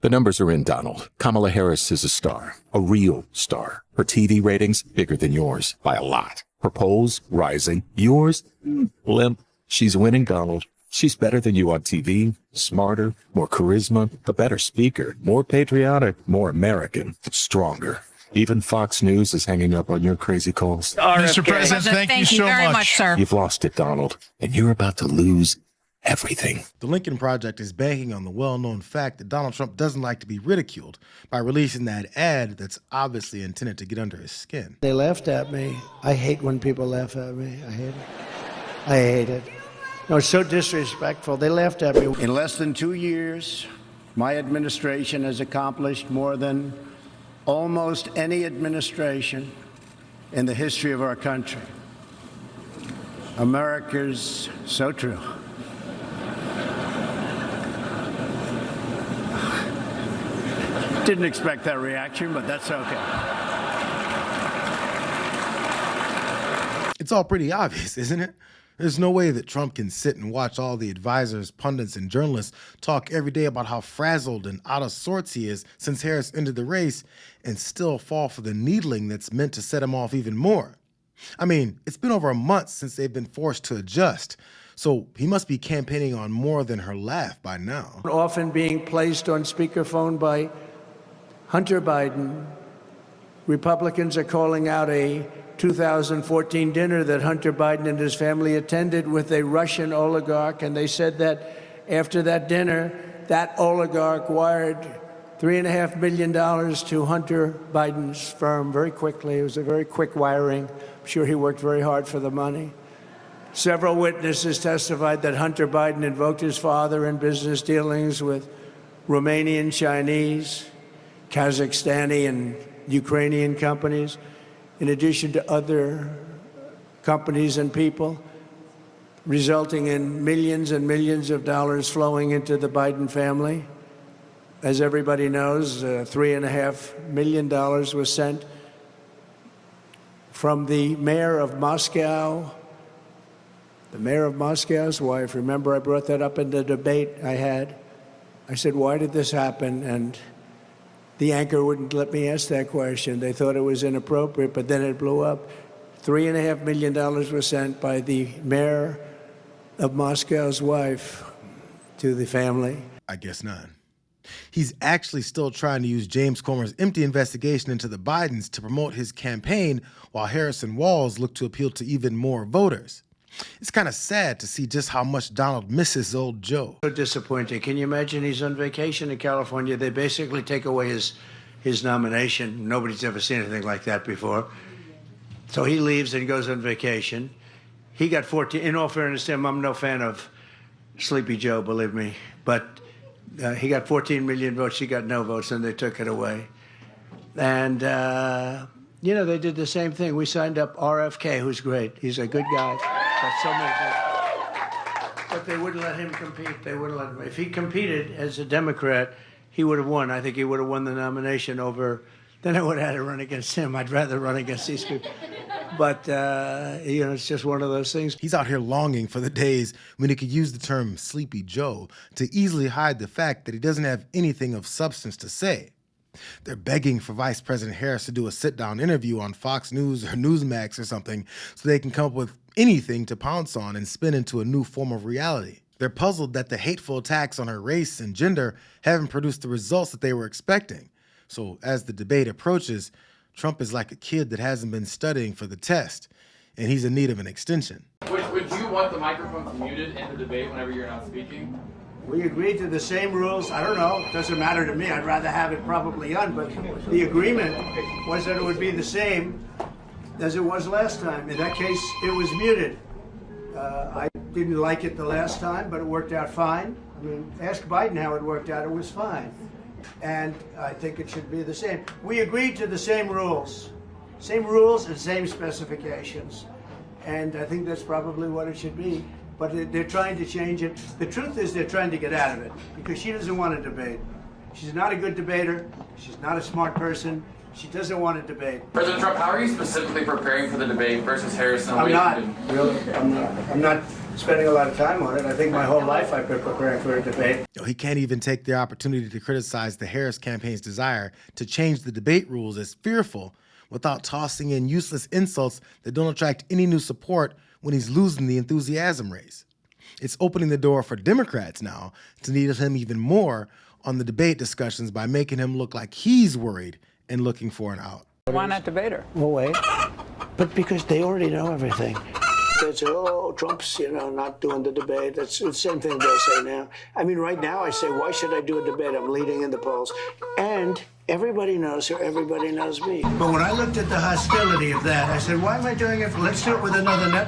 The numbers are in, Donald. Kamala Harris is a star, a real star. Her TV ratings bigger than yours by a lot. Her polls rising. Yours, limp. She's winning, Donald. She's better than you on TV, smarter, more charisma, a better speaker, more patriotic, more American, stronger. Even Fox News is hanging up on your crazy calls. Mr. President, thank you so very much, sir. You've lost it, Donald, and you're about to lose everything. The Lincoln Project is banking on the well-known fact that Donald Trump doesn't like to be ridiculed by releasing that ad that's obviously intended to get under his skin. They laughed at me. I hate when people laugh at me. I hate it. I hate it. No, it's so disrespectful. They laughed at me. In less than 2 years, my administration has accomplished more than almost any administration in the history of our country. America's so true. Didn't expect that reaction, but that's okay. It's all pretty obvious, isn't it? There's no way that Trump can sit and watch all the advisors, pundits, and journalists talk every day about how frazzled and out of sorts he is since Harris entered the race and still fall for the needling that's meant to set him off even more. I mean, it's been over a month since they've been forced to adjust, so he must be campaigning on more than her laugh by now. Often being placed on speakerphone by Hunter Biden. Republicans are calling out a 2014 dinner that Hunter Biden and his family attended with a Russian oligarch, and they said that after that dinner, that oligarch wired $3.5 million to Hunter Biden's firm very quickly. It was a very quick wiring. I'm sure he worked very hard for the money. Several witnesses testified that Hunter Biden invoked his father in business dealings with Romanian, Chinese, Kazakhstani, and Ukrainian companies, in addition to other companies and people, resulting in millions and millions of dollars flowing into the Biden family. As everybody knows, $3.5 million was sent from the mayor of Moscow, the mayor of Moscow's wife. Remember, I brought that up in the debate I had. I said, why did this happen? And the anchor wouldn't let me ask that question. They thought it was inappropriate, but then it blew up. $3.5 million was sent by the mayor of Moscow's wife to the family. I guess none. He's actually still trying to use James Comer's empty investigation into the Bidens to promote his campaign, while Harris and Walz look to appeal to even more voters. It's kind of sad to see just how much Donald misses old Joe. So disappointing. Can you imagine he's on vacation in California? They basically take away his nomination. Nobody's ever seen anything like that before. So he leaves and goes on vacation. He got 14. In all fairness to him, I'm no fan of Sleepy Joe, believe me. But he got 14 million votes. He got no votes, and they took it away. And, you know, they did the same thing. We signed up RFK, who's great. He's a good guy. Got so many things. But they wouldn't let him compete. They wouldn't let him. If he competed as a Democrat, he would have won. I think he would have won the nomination over. Then I would have had to run against him. I'd rather run against these people. But, you know, it's just one of those things. He's out here longing for the days when he could use the term Sleepy Joe to easily hide the fact that he doesn't have anything of substance to say. They're begging for Vice President Harris to do a sit-down interview on Fox News or Newsmax or something so they can come up with anything to pounce on and spin into a new form of reality. They're puzzled that the hateful attacks on her race and gender haven't produced the results that they were expecting. So as the debate approaches, Trump is like a kid that hasn't been studying for the test, and he's in need of an extension. Would you want the microphones muted in the debate whenever you're not speaking? We agreed to the same rules. I don't know. It doesn't matter to me. I'd rather have it probably on, but the agreement was that it would be the same as it was last time. In that case, it was muted. I didn't like it the last time, but it worked out fine. I mean, ask Biden how it worked out. It was fine. And I think it should be the same. We agreed to the same rules. Same rules and same specifications. And I think that's probably what it should be. But they're trying to change it. The truth is they're trying to get out of it because she doesn't want to debate. She's not a good debater. She's not a smart person. She doesn't want to debate. President Trump, how are you specifically preparing for the debate versus Harris? I'm not. Really, I'm not spending a lot of time on it. I think my whole life I've been preparing for a debate. He can't even take the opportunity to criticize the Harris campaign's desire to change the debate rules as fearful without tossing in useless insults that don't attract any new support when he's losing the enthusiasm race. It's opening the door for Democrats now to need him even more on the debate discussions by making him look like he's worried and looking for an out. Why not debate her? Well, wait. But because they already know everything. They say, oh, Trump's, not doing the debate. That's the same thing they'll say now. I mean, right now I say, why should I do a debate? I'm leading in the polls. And everybody knows her, everybody knows me. But when I looked at the hostility of that, I said, why am I doing it? Let's do it with another network.